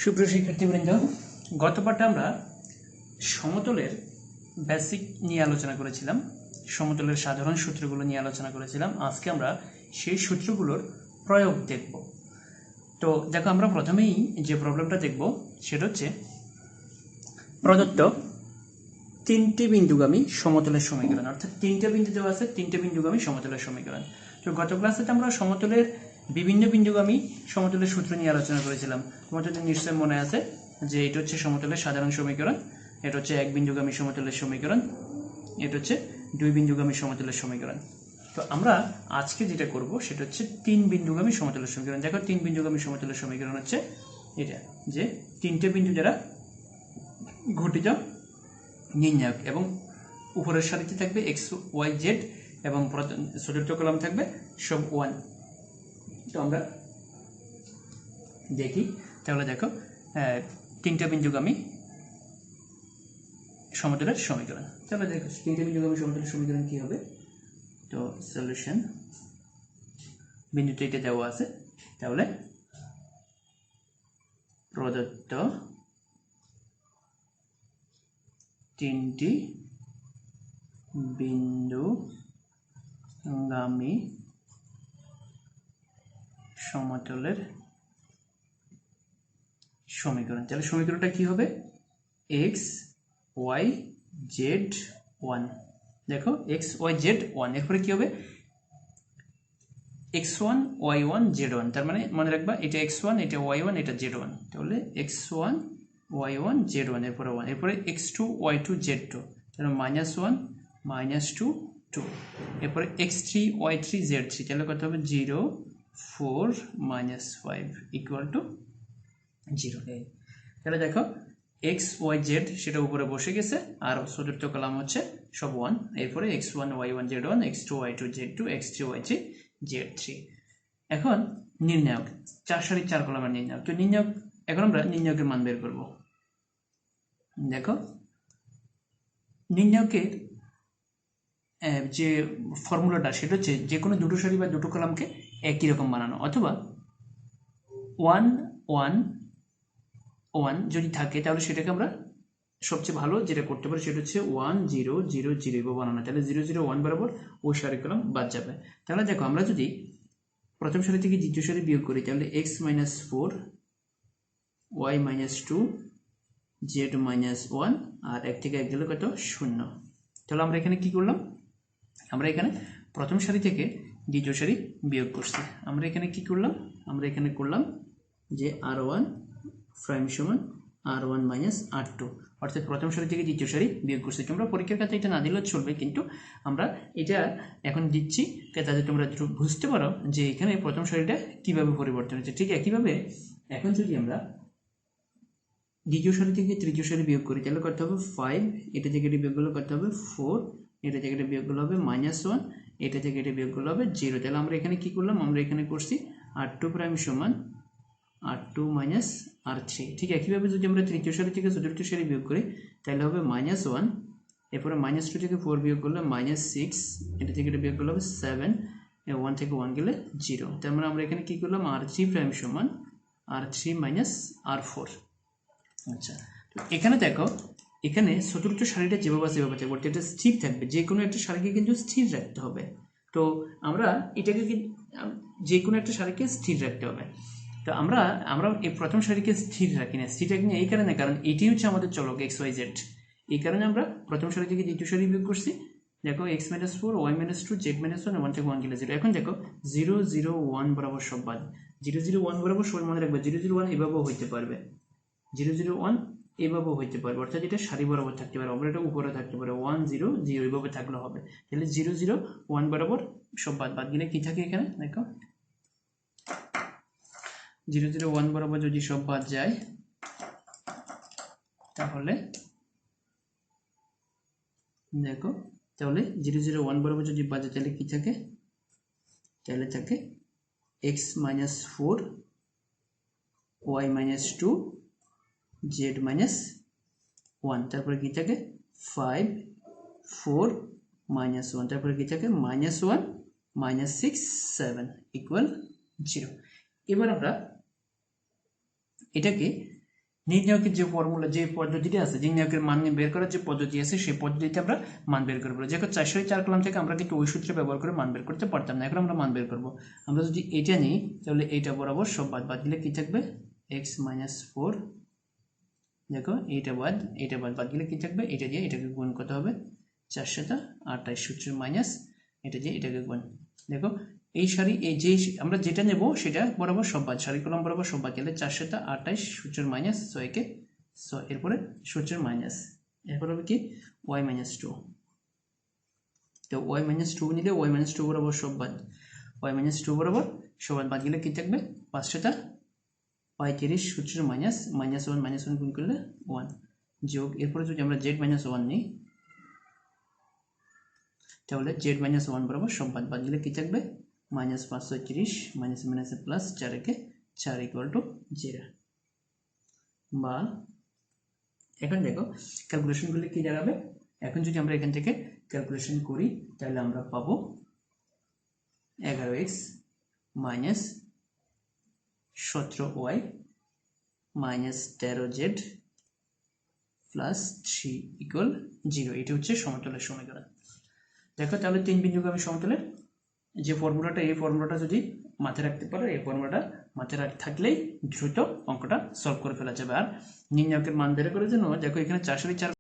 সুপ্রিয় শিক্ষার্থীবৃন্দ, গত পাঠে আমরা সমতলের বেসিক নিয়ে আলোচনা করেছিলাম, সমতলের সাধারণ সূত্রগুলো নিয়ে আলোচনা করেছিলাম। আজকে আমরা সেই সূত্রগুলোর প্রয়োগ দেখব। তো দেখো, আমরা প্রথমেই যে প্রবলেমটা দেখব সেটা হচ্ছে প্রদত্ত তিনটি বিন্দুগামী সমতলের সমীকরণ, অর্থাৎ তিনটে বিন্দু দেওয়া আছে, তিনটে বিন্দুগামী সমতলের সমীকরণ। তো গত ক্লাসে আমরা সমতলের বিভিন্ন বিন্দুগামী সমতলের সূত্র নিয়ে আলোচনা করেছিলাম। তোমাদের নিশ্চয় মনে আছে যে এটা হচ্ছে সমতলের সাধারণ সমীকরণ, এটা হচ্ছে এক বিন্দুগামী সমতলের সমীকরণ, এটা হচ্ছে দুই বিন্দুগামী সমতলের সমীকরণ। তো আমরা আজকে যেটা করব সেটা হচ্ছে তিন বিন্দুগামী সমতলের সমীকরণ। দেখো, তিন বিন্দুগামী সমতলের সমীকরণ হচ্ছে এটা, যে তিনটে বিন্দু দ্বারা গঠিত নির্ণায়ক, এবং উপরের সারিতে থাকবে এক্স ওয়াই জেড এবং চতুর্থ কলাম থাকবে সব ওয়ান। তো আমরা দেখি, তাহলে দেখো তিনটা বিন্দুগামী সমতলের সমীকরণ। তাহলে দেখো তিনটা বিন্দুগামী সমতলের সমীকরণ কি হবে। তো সলিউশন, বিন্দুতে এটা দেওয়া আছে, তাহলে প্রদত্ত তিনটি বিন্দুগামী সমতলের সমীকরণ। তাহলে সমীকরণটা কি হবে? X y z one. দেখো, এক্স ওয়াই জেড ওয়ান, এরপরে কি হবে? X one Y one Z one. তার মানে মনে রাখবা, এটা এক্স ওয়ান, এটা ওয়াই ওয়ান, এটা জেড ওয়ান। তাহলে x one Y one Z one, এরপরে ওয়ান, এরপরে x two Y two Z two, তাহলে minus one minus two two, এরপরে x three Y three Z three, তাহলে কত হবে? 0 4 মাইনাস 5 ইকুয়াল টু 0। তাহলে দেখো, এক্স ওয়াই জেড সেটা উপরে বসে গেছে, আর চতুর্থ কলাম হচ্ছে সব ওয়ান, এরপরে X one Y one Z one, X two Y two Z two, X three Y three Z three. এখন নির্ণায়ক, চার সারি চার কলামের নির্ণায়ক। তো নির্ণায়ক, এখন আমরা নির্ণায়কের মান বের করব। দেখো, নির্ণায়কের যে ফর্মুলাটা সেটা হচ্ছে যে কোনো দুটো সারি বা দুটো কলামকে একই রকম বানানো, অথবা 1 1 1 যদি থাকে তাহলে সেটাকে আমরা সবচেয়ে ভালো যেটা করতে পারি সেটা হচ্ছে 1 0 0 0 বানানো। তাহলে 0 0 1 বরাবর ওই সারি কলাম বাদ যাবে। তাহলে দেখো, আমরা যদি প্রথম সারি থেকে দ্বিতীয় সারি বিয়োগ করি, তাহলে x minus 4 y minus 2 z minus 1, আর এক থেকে এক গেলে কত? 0। তাহলে আমরা এখানে কি করলাম? আমরা এখানে প্রথম সারি থেকে দ্বিতীয় সারি বিয়োগ করছি। আমরা এখানে কি করলাম? আমরা এখানে করলাম যে r1 প্রাইম সমান r1 মাইনাস r2, অর্থাৎ প্রথম সারি থেকে দ্বিতীয় সারি বিয়োগ করছি। তোমরা পরীক্ষার খাতায় এটা না দিলেও চলবে, কিন্তু আমরা এটা এখন দিচ্ছি যাতে তোমরা বুঝতে পারো যে এখানে প্রথম সারিটা কিভাবে পরিবর্তন হচ্ছে। ঠিক একইভাবে এখন যদি আমরা দ্বিতীয় সারি থেকে তৃতীয় সারি বিয়োগ করি, তাহলে করতে হবে 5, এটা থেকে এটা বিয়োগ করলে করতে হবে 4, এটা থেকে এটা বিয়োগ করলে হবে -1, এটা থেকে এটা বিয়োগ করলে হবে 0। তাহলে আমরা এখানে কি করলাম? আমরা এখানে করছি r2 প্রাইম সমান r2 মাইনাস r3। ঠিক একইভাবে যদি আমরা তৃতীয় সারি থেকে চতুর্থ সারি বিয়োগ করি, তাহলে হবে -1, এরপরে -2 থেকে 4 বিয়োগ করলে -6, এটা থেকে এটা বিয়োগ করলে হবে 7, 1 থেকে 1 গেলে 0। তার মানে আমরা এখানে কি করলাম? r3 প্রাইম সমান r3 মাইনাস r4। আচ্ছা, তো এখানে দেখো, এখানে চতুর্থ সারিটা যেভাবে আছে সেভাবে থাকবে, এটা স্থির থাকবে। যে কোনো একটা সারিকে কিন্তু স্থির রাখতে হবে। তো আমরা এটাকে যে কোনো একটা সারিকে স্থির রাখতে হবে। তো আমরা এই প্রথম সারিকে স্থির রাখি না। স্থির রাখি না এই কারণে, কারণ এটি হচ্ছে আমাদের চলক এক্স ওয়াই জেড। এই কারণে আমরা প্রথম সারি থেকে দ্বিতীয় সারি বিয়োগ করছি। দেখো, X minus 4 Y minus 2 Z minus 1, 1 থেকে 1 গেলে 0। এখন দেখো 0 0 1 বরাবর সব বাদ। 0 0 1 বরাবর সবাই মনে রাখবে। 0 0 1 এভাবেও হইতে পারবে, 0 0 1 এভাবেও হইতে পারবে, অর্থাৎ এটা সারি বরাবর থাকতে পারে, আবার এটা উপরে থাকতে পারে। 1 0 0 এভাবে থাকলে হবে। তাহলে 0 0 1 বরাবর সব বাদ। বাদ গেলে কি থাকে? এখানে দেখো 0 0 1 বরাবর যদি সব বাদ যায়, তাহলে দেখো, তাহলে 0 0 1 বরাবর যদি বাদ যায় তাহলে কি থাকে? তাহলে থাকে x minus 4 y minus 2 z minus 1, তারপরে কি থাকে? 5 4 মাইনাস 1, তারপরে কি থাকে? -1 -6 7 ইকুয়াল 0। এবার আমরা এটাকে নির্ণায়কের যে ফর্মুলা যে পদ্ধতিটি আছে, নির্ণায়কের মান বের করার যে পদ্ধতি আছে সেই পদ্ধতিতে আমরা মান বের করবো। যেমন 404 কলাম থেকে আমরা কিন্তু ওই সূত্র ব্যবহার করে মান বের করতে পারতাম না, এখন আমরা মান বের করবো। আমরা যদি এটা নিই তাহলে এইটা বরাবর সব বাদ দিলে কি থাকবে, x - 4, দেখো এইটা বাদ দিলে কি থাকবে, এটা দিয়ে এটাকে গুণ করতে হবে 428 সূত্রের মাইনাস এটা দিয়ে এটাকে গুণ। দেখো এই সারি এই যে আমরা যেটা নেব সেটা বরাবর সব বাদ, সারি কলম বরাবর সব বাদ গেলে 428 সূত্রের মাইনাস 6 কে 6, এরপরে সূত্রের মাইনাস, এরপর হবে কি y - 2। তো y - 2 নিলে y - 2 বরাবর সব বাদ, y - 2 বরাবর সব বাদ গেলে কি থাকবে 535 সূত্রের মাইনাস -1 গুণ করলে 1 যোগ, এরপরে যদি আমরা z - 1 নিই তাহলে z - 1 বরাবর সব বাদ দিলে কি থাকবে -530 মাইনাস প্লাস 4 কে 4 = 0। বা এখন দেখো ক্যালকুলেশন করলে কি দাঁড়াবে, এখন যদি আমরা এখান থেকে ক্যালকুলেশন করি তাহলে আমরা পাবো 11x - 17y - 13z প্লাস 3 = 0। এটা হচ্ছে সমতলের সমীকরণ। দেখো তাহলে 3 বিন্দুগামী সমতলের যে ফর্মুলাটা, এই ফর্মুলাটা যদি মাথায় রাখতে পারো, এই ফর্মুলাটা মাথায় থাকলেই দ্রুত অঙ্কটা সলভ করে ফেলা যাবে। আর নির্ণায়কের মান বের করার জন্য দেখো এখানে 404